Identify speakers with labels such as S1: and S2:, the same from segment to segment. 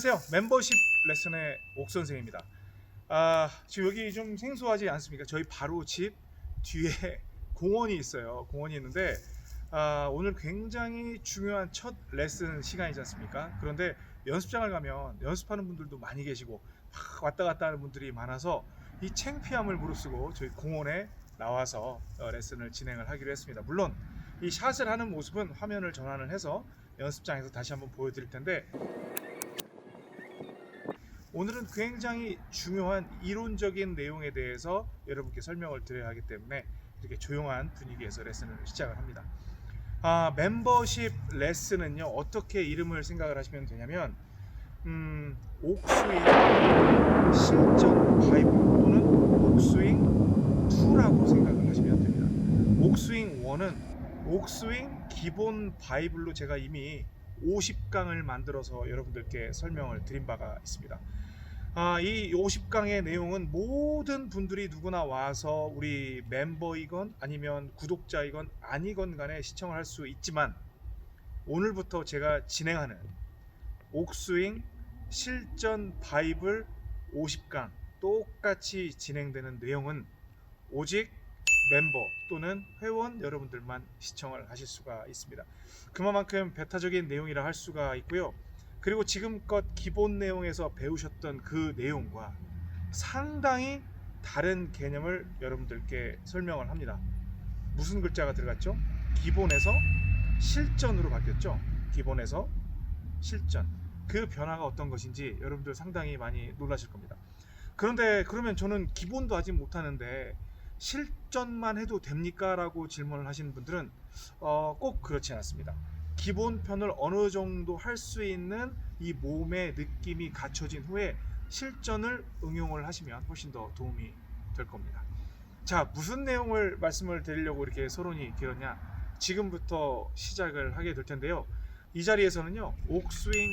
S1: 안녕하세요. 멤버십 레슨의 옥 선생입니다. 지금 여기 좀 생소하지 않습니까? 저희 바로 집 뒤에 공원이 있어요. 공원이 있는데 오늘 굉장히 중요한 첫 레슨 시간이지 않습니까? 그런데 연습장을 가면 연습하는 분들도 많이 계시고 막 왔다 갔다 하는 분들이 많아서 이 창피함을 무릅쓰고 저희 공원에 나와서 레슨을 진행을 하기로 했습니다. 물론 이 샷을 하는 모습은 화면을 전환을 해서 연습장에서 다시 한번 보여드릴 텐데, 오늘은 굉장히 중요한 이론적인 내용에 대해서 여러분께 설명을 드려야 하기 때문에 이렇게 조용한 분위기에서 레슨을 시작을 합니다. 멤버십 레슨은요, 어떻게 이름을 생각을 하시면 되냐면 옥스윙 실전 바이블 또는 옥스윙 2라고 생각을 하시면 됩니다. 옥스윙 1은 옥스윙 기본 바이블로 제가 이미 50강을 만들어서 여러분들께 설명을 드린 바가 있습니다. 이 50강의 내용은 모든 분들이 누구나 와서 우리 멤버이건 아니면 구독자이건 아니건 간에 시청을 할 수 있지만, 오늘부터 제가 진행하는 옥스윙 실전 바이블 50강 똑같이 진행되는 내용은 오직 멤버 또는 회원 여러분들만 시청을 하실 수가 있습니다. 그만큼 배타적인 내용이라 할 수가 있고요. 그리고 지금껏 기본 내용에서 배우셨던 그 내용과 상당히 다른 개념을 여러분들께 설명을 합니다. 무슨 글자가 들어갔죠? 기본에서 실전으로 바뀌었죠. 기본에서 실전. 그 변화가 어떤 것인지 여러분들 상당히 많이 놀라실 겁니다. 그런데 그러면 저는 기본도 아직 못하는데 실전만 해도 됩니까? 라고 질문을 하시는 분들은 꼭 그렇지 않습니다. 기본 편을 어느 정도 할 수 있는 이 몸의 느낌이 갖춰진 후에 실전을 응용을 하시면 훨씬 더 도움이 될 겁니다. 자, 무슨 내용을 말씀을 드리려고 이렇게 서론이 길었냐? 지금부터 시작을 하게 될 텐데요. 이 자리에서는요, 옥스윙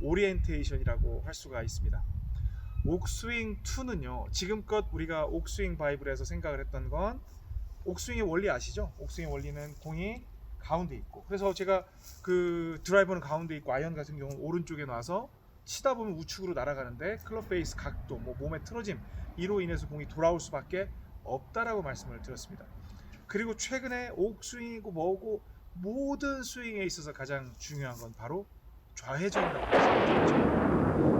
S1: 2 오리엔테이션이라고 할 수가 있습니다. 옥스윙 2는요, 지금껏 우리가 옥스윙 바이블에서 생각을 했던 건, 옥스윙의 원리 아시죠? 옥스윙의 원리는 공이 가운데 있고, 그래서 제가 그 드라이버는 가운데 있고 아이언 같은 경우는 오른쪽에 놔서 치다 보면 우측으로 날아가는데 클럽 페이스 각도, 몸의 틀어짐, 이로 인해서 공이 돌아올 수밖에 없다라고 말씀을 드렸습니다. 그리고 최근에 옥스윙이고 뭐고 모든 스윙에 있어서 가장 중요한 건 바로 좌회전이라고 말씀을 드렸죠.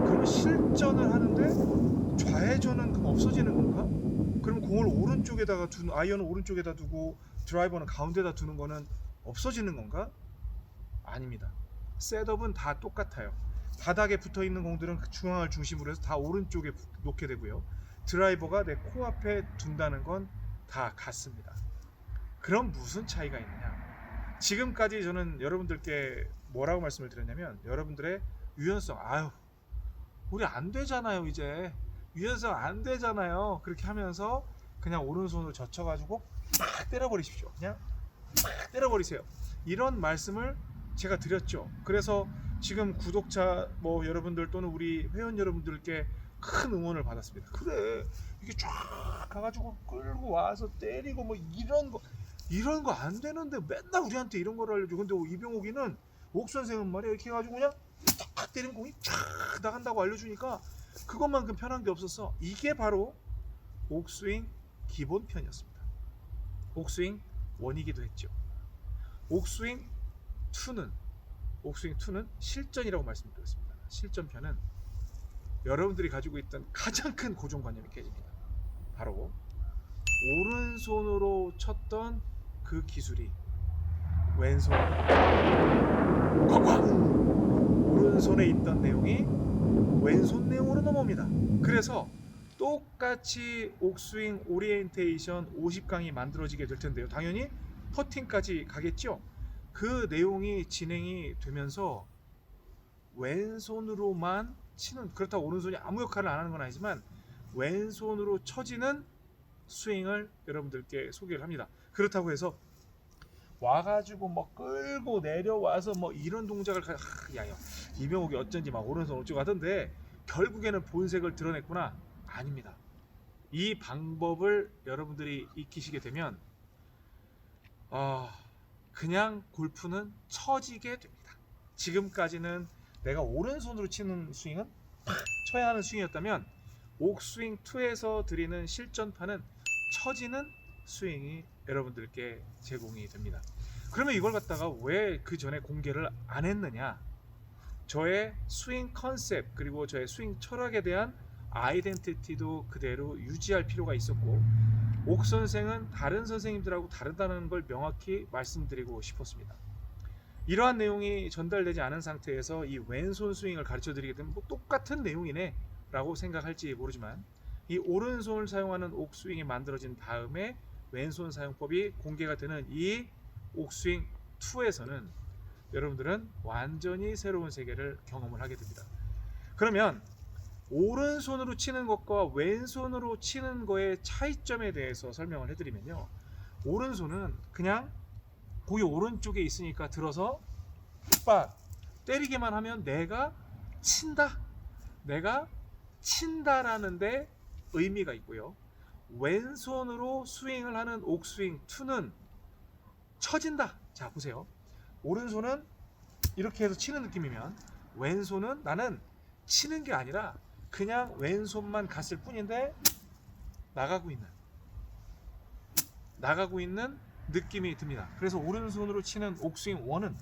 S1: 그러면 실전을 하는데 좌회전은 그럼 없어지는 건가? 그럼 공을 오른쪽에다가 두는, 아이언을 오른쪽에다 두고 드라이버는 가운데다 두는 거는 없어지는 건가? 아닙니다. 셋업은 다 똑같아요. 바닥에 붙어 있는 공들은 중앙을 중심으로 해서 다 오른쪽에 놓게 되고요. 드라이버가 내 코앞에 둔다는 건 다 같습니다. 그럼 무슨 차이가 있느냐? 지금까지 저는 여러분들께 뭐라고 말씀을 드렸냐면, 여러분들의 유연성, 우리 안 되잖아요, 이제 유연성 안 되잖아요, 그렇게 하면서 그냥 오른손으로 젖혀가지고 막 때려버리십시오. 그냥 막 때려버리세요. 이런 말씀을 제가 드렸죠. 그래서 지금 구독자 여러분들 또는 우리 회원 여러분들께 큰 응원을 받았습니다. 그래, 이게 쫙 가가지고 끌고 와서 때리고 이런 거 안 되는데 맨날 우리한테 이런 걸 알려줘. 근데 이병옥이는 옥 선생은 말이야, 이렇게 해가지고 그냥 딱 때리는 공이 쫙 나간다고 알려주니까 그것만큼 편한 게 없었어. 이게 바로 옥스윙 기본편이었습니다. 옥스윙 1이기도 했죠. 옥스윙 2는 실전이라고 말씀드렸습니다. 실전편은 여러분들이 가지고 있던 가장 큰 고정관념이 깨집니다. 바로 오른손으로 쳤던 그 기술이 왼손으로 쾅쾅, 오른손에 있던 내용이 왼손 내용으로 넘어옵니다. 그래서 똑같이 옥스윙 오리엔테이션 50강이 만들어지게 될 텐데요. 당연히 퍼팅까지 가겠죠. 그 내용이 진행이 되면서 왼손으로만 치는, 그렇다고 오른손이 아무 역할을 안 하는 건 아니지만 왼손으로 쳐지는 스윙을 여러분들께 소개를 합니다. 그렇다고 해서 와가지고 끌고 내려와서 이런 동작을 야야 이병욱이 어쩐지 오른손 어쩌고 하던데 결국에는 본색을 드러냈구나. 아닙니다. 이 방법을 여러분들이 익히시게 되면 그냥 골프는 처지게 됩니다. 지금까지는 내가 오른손으로 치는 스윙은 쳐야 하는 스윙이었다면 옥스윙 2에서 드리는 실전파는 처지는 스윙이 여러분들께 제공이 됩니다. 그러면 이걸 갖다가 왜 그 전에 공개를 안 했느냐? 저의 스윙 컨셉 그리고 저의 스윙 철학에 대한 아이덴티티도 그대로 유지할 필요가 있었고, 옥 선생은 다른 선생님들하고 다르다는 걸 명확히 말씀드리고 싶었습니다. 이러한 내용이 전달되지 않은 상태에서 이 왼손 스윙을 가르쳐 드리게 되면 뭐 똑같은 내용이네 라고 생각할지 모르지만, 이 오른손을 사용하는 옥스윙이 만들어진 다음에 왼손 사용법이 공개가 되는 이 옥스윙 2에서는 여러분들은 완전히 새로운 세계를 경험을 하게 됩니다. 그러면 오른손으로 치는 것과 왼손으로 치는 거의 차이점에 대해서 설명을 해드리면요, 오른손은 그냥 공이 오른쪽에 있으니까 들어서 빡 때리기만 하면 내가 친다라는 데 의미가 있고요, 왼손으로 스윙을 하는 옥스윙 2는 쳐진다. 자 보세요, 오른손은 이렇게 해서 치는 느낌이면 왼손은 나는 치는 게 아니라 그냥 왼손만 갔을 뿐인데 나가고 있는 느낌이 듭니다. 그래서 오른손으로 치는 옥스윙 1은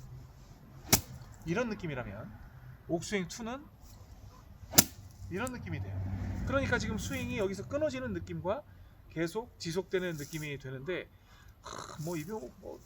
S1: 이런 느낌이라면 옥스윙 2는 이런 느낌이 돼요. 그러니까 지금 스윙이 여기서 끊어지는 느낌과 계속 지속되는 느낌이 되는데,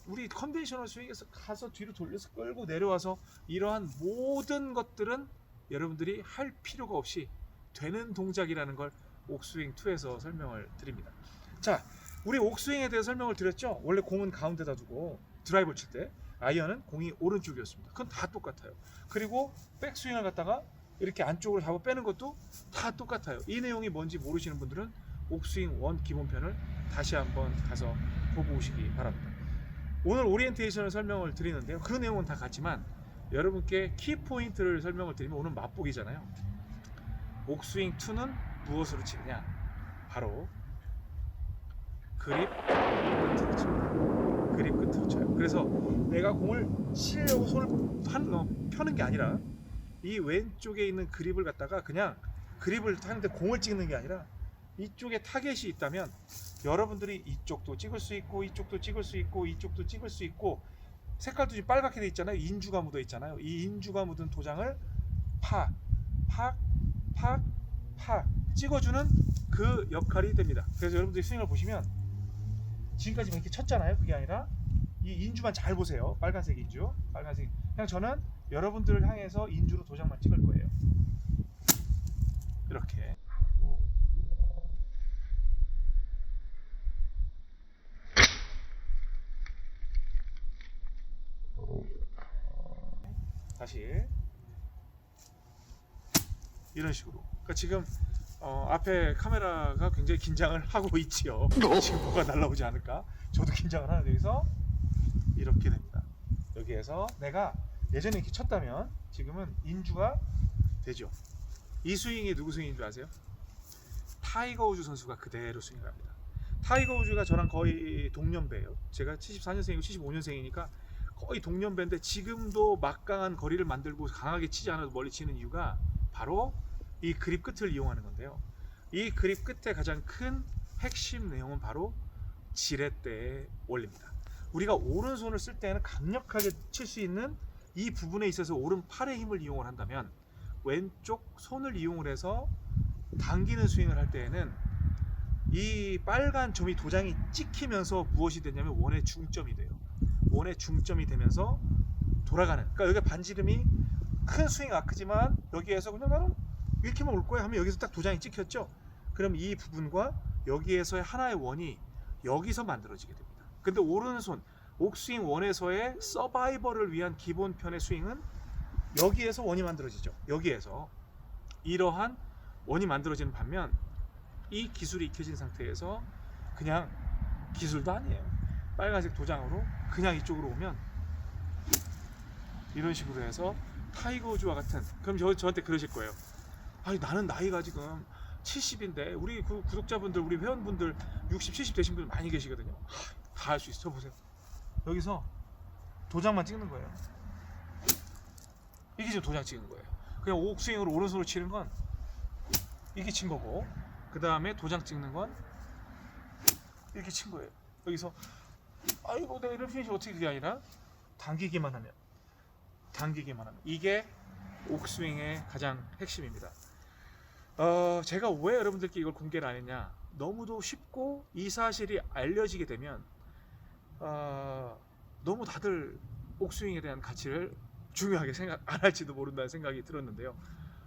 S1: 우리 컨벤셔널 스윙에서 가서 뒤로 돌려서 끌고 내려와서 이러한 모든 것들은 여러분들이 할 필요가 없이 되는 동작이라는 걸 옥스윙 2에서 설명을 드립니다. 자, 우리 옥스윙에 대해 설명을 드렸죠. 원래 공은 가운데다 두고 드라이버를 칠 때 아이언은 공이 오른쪽이었습니다. 그건 다 똑같아요. 그리고 백스윙을 갖다가 이렇게 안쪽으로 잡아 빼는 것도 다 똑같아요. 이 내용이 뭔지 모르시는 분들은 옥스윙 1 기본편을 다시 한번 가서 보고 오시기 바랍니다. 오늘 오리엔테이션을 설명을 드리는데요, 그 내용은 다 같지만 여러분께 키포인트를 설명을 드리면 오늘 맛보기잖아요. 옥스윙 2는 무엇으로 치느냐? 바로 그립 끝으로 칩니다. 그립 끝으로 쳐요. 그래서 내가 공을 치려고 손을 펴는 게 아니라 이 왼쪽에 있는 그립을 갖다가 그냥 그립을 하는데 공을 찍는 게 아니라 이쪽에 타겟이 있다면 여러분들이 이쪽도 찍을 수 있고 이쪽도 찍을 수 있고 이쪽도 찍을 수 있고, 색깔도 지금 빨갛게 돼 있잖아요. 인주가 묻어 있잖아요. 이 인주가 묻은 도장을 팍 찍어주는 그 역할이 됩니다. 그래서 여러분들이 스윙을 보시면 지금까지 이렇게 쳤잖아요. 그게 아니라 이 인주만 잘 보세요. 빨간색 인주, 빨간색. 그냥 저는 여러분들을 향해서 인주로 도장만 찍을 거예요. 이렇게. 다시 이런 식으로. 그러니까 지금 앞에 카메라가 굉장히 긴장을 하고 있지요. 지금 뭐가 날라오지 않을까? 저도 긴장을 하는데, 여기서 이렇게 됩니다. 여기에서 내가 예전에 이렇게 쳤다면 지금은 인주가 되죠. 이 스윙이 누구 스윙인 줄 아세요? 타이거 우즈 선수가 그대로 스윙을 합니다. 타이거 우즈가 저랑 거의 동년배예요. 제가 74년생이고 75년생이니까 거의 동년배인데 지금도 막강한 거리를 만들고 강하게 치지 않아도 멀리 치는 이유가 바로 이 그립 끝을 이용하는 건데요. 이 그립 끝의 가장 큰 핵심 내용은 바로 지렛대의 원리입니다. 우리가 오른손을 쓸 때는 강력하게 칠 수 있는 이 부분에 있어서 오른팔의 힘을 이용을 한다면, 왼쪽 손을 이용을 해서 당기는 스윙을 할 때에는 이 빨간 점이 도장이 찍히면서 무엇이 되냐면 원의 중점이 돼요. 원의 중점이 되면서 돌아가는, 그러니까 여기가 반지름이 큰 스윙 아크지만 여기에서 그냥 나는 이렇게만 올 거야 하면 여기서 딱 도장이 찍혔죠. 그럼 이 부분과 여기에서의 하나의 원이 여기서 만들어지게 됩니다. 근데 오른손 옥스윙 1에서의 서바이벌을 위한 기본편의 스윙은 여기에서 원이 만들어지죠. 여기에서 이러한 원이 만들어지는 반면, 이 기술이 익혀진 상태에서 그냥 기술도 아니에요. 빨간색 도장으로 그냥 이쪽으로 오면 이런 식으로 해서 타이거 우즈와 같은, 그럼 저한테 그러실 거예요. 아니 나는 나이가 지금 70인데 우리 구독자분들, 우리 회원분들 60, 70 되신 분들 많이 계시거든요. 다 할 수 있어. 저 보세요. 여기서 도장만 찍는 거예요. 이게 지금 도장 찍은 거예요. 그냥 옥스윙으로 오른손으로 치는 건 이렇게 친 거고, 그 다음에 도장 찍는 건 이렇게 친 거예요. 여기서 아이고 내가 이런 피니시 어떻게, 그게 아니라 당기기만 하면 이게 옥스윙의 가장 핵심입니다. 제가 왜 여러분들께 이걸 공개를 안 했냐, 너무도 쉽고 이 사실이 알려지게 되면 너무 다들 옥스윙에 대한 가치를 중요하게 생각 안 할지도 모른다는 생각이 들었는데요.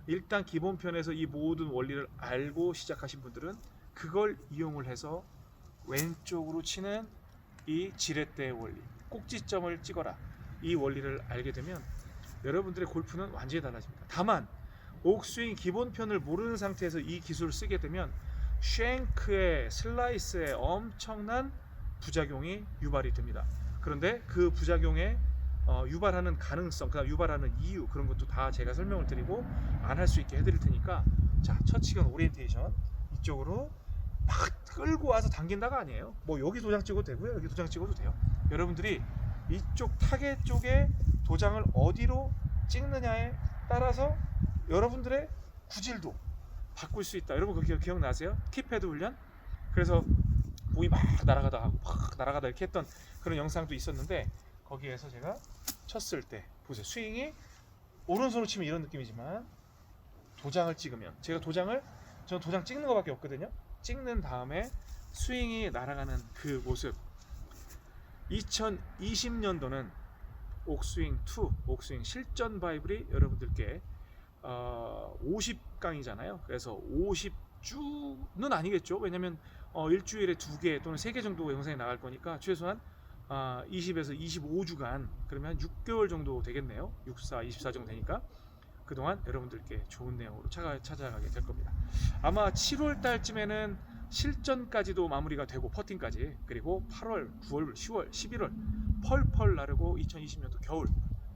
S1: 일단 기본편에서 이 모든 원리를 알고 시작하신 분들은 그걸 이용을 해서 왼쪽으로 치는 이 지렛대의 원리, 꼭지점을 찍어라, 이 원리를 알게 되면 여러분들의 골프는 완전히 달라집니다. 다만 옥스윙 기본편을 모르는 상태에서 이 기술을 쓰게 되면 쉔크의 슬라이스에 엄청난 부작용이 유발이 됩니다. 그런데 그 부작용에 유발하는 가능성, 그다음 유발하는 이유, 그런 것도 다 제가 설명을 드리고 안 할 수 있게 해드릴 테니까, 자, 첫 시간 오리엔테이션 이쪽으로 막 끌고 와서 당긴다가 아니에요. 뭐 여기 도장 찍어도 되고요, 여기 도장 찍어도 돼요. 여러분들이 이쪽 타겟 쪽에 도장을 어디로 찍느냐에 따라서 여러분들의 구질도 바꿀 수 있다. 여러분 그거 기억나세요? 키패드 훈련? 그래서 공이 막 날아가다 하고 막 날아가다 이렇게 했던 그런 영상도 있었는데, 거기에서 제가 쳤을 때 보세요. 스윙이 오른손으로 치면 이런 느낌이지만 도장을 찍으면, 제가 저는 도장 찍는 거밖에 없거든요. 찍는 다음에 스윙이 날아가는 그 모습, 2020년도는 옥스윙 2, 옥스윙 실전 바이블이 여러분들께 50강이잖아요. 그래서 50주는 아니겠죠. 왜냐면 일주일에 2개 또는 3개 정도 영상이 나갈 거니까 최소한 20에서 25주간, 그러면 6개월 정도 되겠네요. 64, 24 정도 되니까 그동안 여러분들께 좋은 내용으로 찾아가게 될 겁니다. 아마 7월 달쯤에는 실전까지도 마무리가 되고, 퍼팅까지, 그리고 8월, 9월, 10월, 11월 펄펄 나르고 2020년도 겨울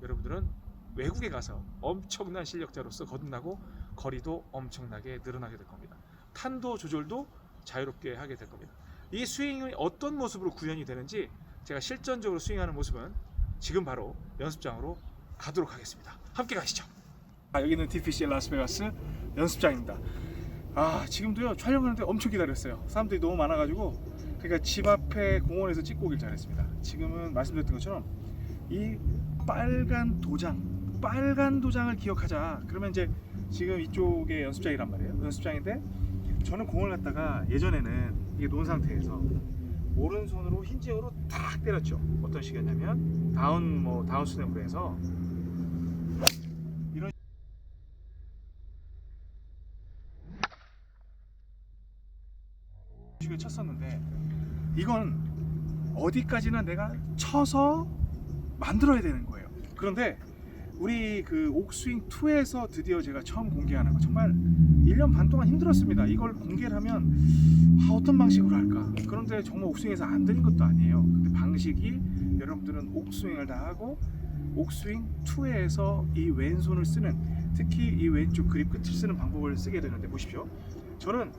S1: 여러분들은 외국에 가서 엄청난 실력자로서 거듭나고 거리도 엄청나게 늘어나게 될 겁니다. 탄도 조절도 자유롭게 하게 될 겁니다. 이 스윙이 어떤 모습으로 구현이 되는지 제가 실전적으로 스윙하는 모습은 지금 바로 연습장으로 가도록 하겠습니다. 함께 가시죠. 여기는 DPC 라스베가스 연습장입니다. 지금도요 촬영하는데 엄청 기다렸어요. 사람들이 너무 많아가지고, 그러니까 집 앞에 공원에서 찍고 오길 잘했습니다. 지금은 말씀드렸던 것처럼 이 빨간 도장을 기억하자. 그러면 이제 지금 이쪽에 연습장이란 말이에요. 연습장인데 저는 공을 갖다가 예전에는 이게 놓은 상태에서 오른손으로 힌지어로 탁 때렸죠. 어떤 식이었냐면 다운 스냅으로 해서 이런 식으로 쳤었는데, 이건 어디까지나 내가 쳐서 만들어야 되는 거예요. 그런데 우리 그 옥스윙 2에서 드디어 제가 처음 공개하는 거, 정말 1년 반 동안 힘들었습니다. 이걸 공개를 하면 어떤 방식으로 할까? 그런데 정말 옥스윙에서 안 되는 것도 아니에요. 근데 방식이, 여러분들은 옥스윙을 다 하고 옥스윙 2에서 이 왼손을 쓰는, 특히 이 왼쪽 그립 끝을 쓰는 방법을 쓰게 되는데, 보십시오. 저는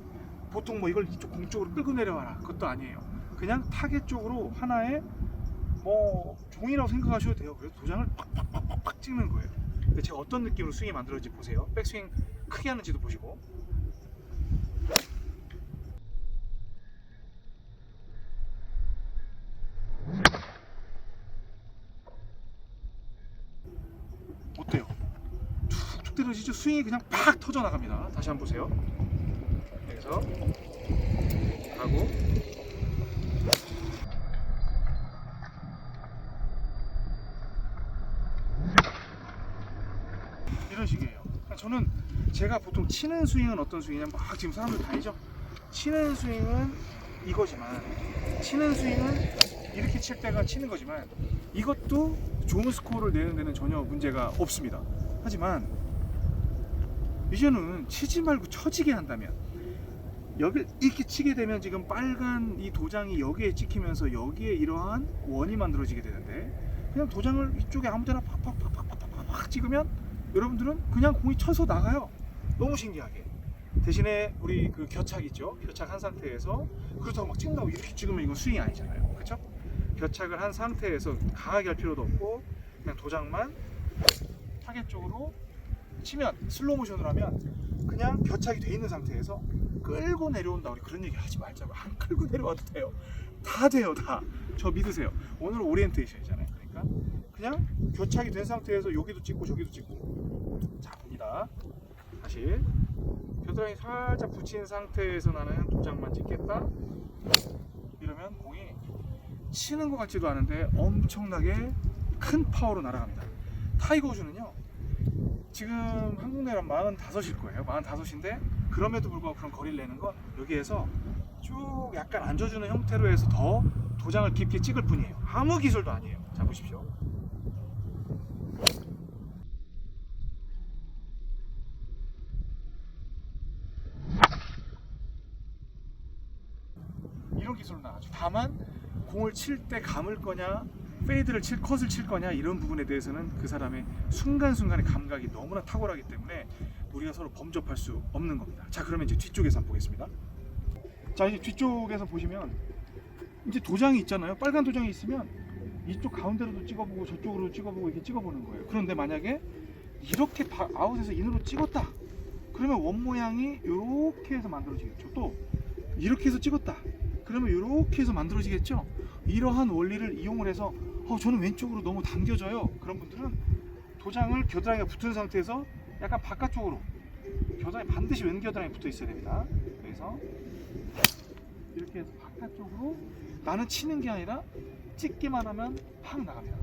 S1: 보통 이걸 이쪽 공 쪽으로 끌고 내려와라, 그것도 아니에요. 그냥 타겟 쪽으로 하나의 종이라고 생각하셔도 돼요. 그래서 도장을 팍팍팍팍 찍는 거예요. 근데 제가 어떤 느낌으로 스윙이 만들어질지 보세요. 백스윙 크게 하는지도 보시고. 어때요? 툭툭 떨어지죠? 스윙이 그냥 팍 터져 나갑니다. 다시 한번 보세요. 여기서 하고, 이런 식이에요. 저는 제가 보통 치는 스윙은 어떤 스윙이냐면, 막 지금 사람들 다니죠? 치는 스윙은 이거지만, 치는 스윙은 이렇게 칠 때가 치는 거지만, 이것도 좋은 스코어를 내는 데는 전혀 문제가 없습니다. 하지만 이제는 치지 말고 쳐지게 한다면, 여기 이렇게 치게 되면 지금 빨간 이 도장이 여기에 찍히면서 여기에 이러한 원이 만들어지게 되는데, 그냥 도장을 이쪽에 아무데나 팍팍팍팍팍팍 찍으면 여러분들은 그냥 공이 쳐서 나가요. 너무 신기하게. 대신에 우리 그 겨착 있죠? 겨착한 상태에서, 그렇다고 막 찍는다고 이렇게 찍으면 이건 스윙이 아니잖아요. 그렇죠? 겨착을 한 상태에서 강하게 할 필요도 없고, 그냥 도장만 타겟 쪽으로 치면 슬로우 모션으로 하면 그냥 겨착이 돼 있는 상태에서 끌고 내려온다. 우리 그런 얘기 하지 말자고. 안 끌고 내려와도 돼요. 다 돼요, 다. 저 믿으세요. 오늘 오리엔테이션이잖아요. 그러니까 그냥 교착이 된 상태에서 여기도 찍고 저기도 찍고. 자, 봅니다. 다시 겨드랑이 살짝 붙인 상태에서 나는 도장만 찍겠다. 이러면 공이 치는 것 같지도 않은데 엄청나게 큰 파워로 날아갑니다. 타이거 우즈는요, 지금 한국 내로 45일 거예요. 45인데 그럼에도 불구하고 그런 거리를 내는 건 여기에서 쭉 약간 앉아주는 형태로 해서 더 도장을 깊게 찍을 뿐이에요. 아무 기술도 아니에요. 자, 보십시오. 이런 기술은 나가죠. 다만 공을 칠 때 감을 거냐, 페이드를 컷을 칠 거냐, 이런 부분에 대해서는 그 사람의 순간순간의 감각이 너무나 탁월하기 때문에 우리가 서로 범접할 수 없는 겁니다. 자, 그러면 이제 뒤쪽에서 한번 보겠습니다. 자, 이제 뒤쪽에서 보시면 이제 도장이 있잖아요. 빨간 도장이 있으면 이쪽 가운데로도 찍어보고 저쪽으로 찍어보고 이렇게 찍어보는 거예요. 그런데 만약에 이렇게 아웃에서 인으로 찍었다, 그러면 원 모양이 이렇게 해서 만들어지겠죠. 또 이렇게 해서 찍었다, 그러면 이렇게 해서 만들어지겠죠. 이러한 원리를 이용을 해서 저는 왼쪽으로 너무 당겨져요. 그런 분들은 도장을 겨드랑이가 붙은 상태에서 약간 바깥쪽으로, 겨드랑이 반드시 왼 겨드랑이 붙어 있어야 됩니다. 그래서 이렇게 해서 바깥쪽으로 나는 치는 게 아니라 찍기만 하면 팍 나갑니다.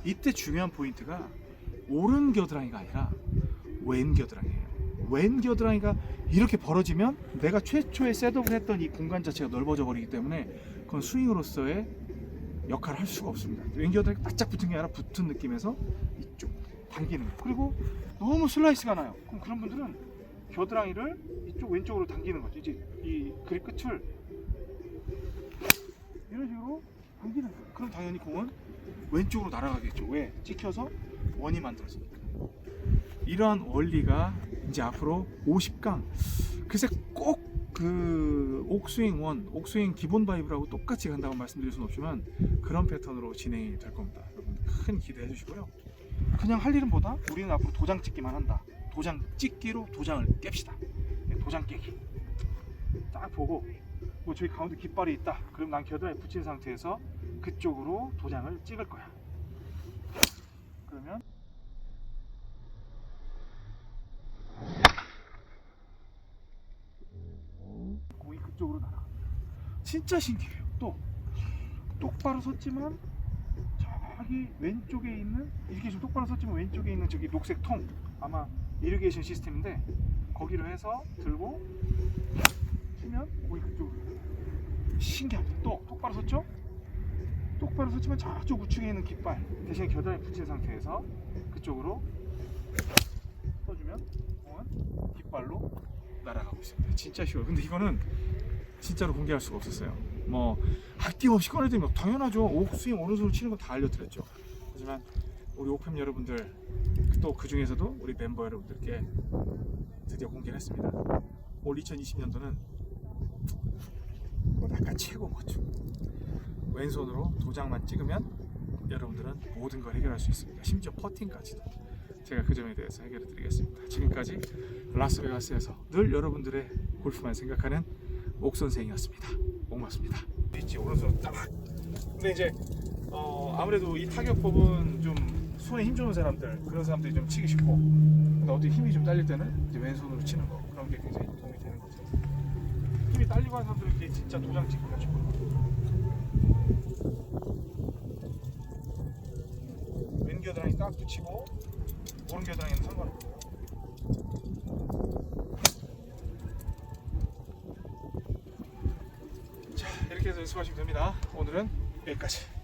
S1: 이때 중요한 포인트가 오른 겨드랑이가 아니라 왼 겨드랑이에요. 왼 겨드랑이가 이렇게 벌어지면 내가 최초에 셋업을 했던 이 공간 자체가 넓어져 버리기 때문에 그건 스윙으로서의 역할을 할 수가 없습니다. 왼 겨드랑이 바짝 붙은 게 아니라 붙은 느낌에서 이쪽 당기는 거예요. 그리고 너무 슬라이스가 나요. 그럼 그런 분들은 겨드랑이를 이쪽 왼쪽으로 당기는 거죠. 이제 이 그립 끝을 이런 식으로 당기는 거예요. 그럼 당연히 공은 왼쪽으로 날아가겠죠. 왜? 찍혀서 원이 만들어지니까. 이러한 원리가 이제 앞으로 50강, 글쎄 꼭 그 옥스윙 1, 옥스윙 기본 바이브라고 똑같이 간다고 말씀드릴 수는 없지만 그런 패턴으로 진행이 될 겁니다. 여러분 큰 기대해 주시고요. 그냥 할 일은 보다 우리는 앞으로 도장 찍기만 한다. 도장 찍기로 도장을 깹시다. 도장 깨기. 딱 보고 뭐 저기 가운데 깃발이 있다. 그럼 난 겨드랑이 붙인 상태에서 그쪽으로 도장을 찍을 거야. 그러면 공이 그쪽으로 날아갑니다. 진짜 신기해요. 또 똑바로 섰지만 저기 왼쪽에 있는, 이렇게 좀 똑바로 섰지만 왼쪽에 있는 저기 녹색 통, 아마 이리게이션 시스템인데 거기로 해서 들고 치면 공이 그쪽으로 신기합니다. 또 똑바로 섰죠? 똑바로 섰지만 저쪽 우측에 있는 깃발 대신에 겨드랑이 붙인 상태에서 그쪽으로 써주면 공은 깃발로 날아가고 있습니다. 진짜 쉬워요. 근데 이거는 진짜로 공개할 수가 없었어요. 뭐 아낌없이 꺼내드리면 당연하죠. 옥스윙 오른손으로 치는 거 다 알려드렸죠. 하지만 우리 옥팸 여러분들, 또 그 중에서도 우리 멤버 여러분들께 드디어 공개를 했습니다. 올 2020년도는 약간 최고 멋져. 왼손으로 도장만 찍으면 여러분들은 모든 걸 해결할 수 있습니다. 심지어 퍼팅까지도. 제가 그 점에 대해서 해결해 드리겠습니다. 지금까지 라스베가스에서 늘 여러분들의 골프만 생각하는 옥 선생이었습니다. 고맙습니다. 있지, 오른손 딱. 근데 이제 아무래도 이 타격법은 좀 손에 힘 좋은 사람들, 그런 사람들이 좀 치기 쉽고, 근데 어디 힘이 좀 딸릴 때는 이제 왼손으로 치는 거, 그런 게 굉장히 도움이 되는 거죠. 힘이 딸리고 하는 사람들은 이렇게 진짜 도장 찍고 가지고 왼 겨드랑이 딱 붙이고 오른 겨드랑이는 상관없고요. 자, 이렇게 해서 연습하시면 됩니다. 오늘은 여기까지.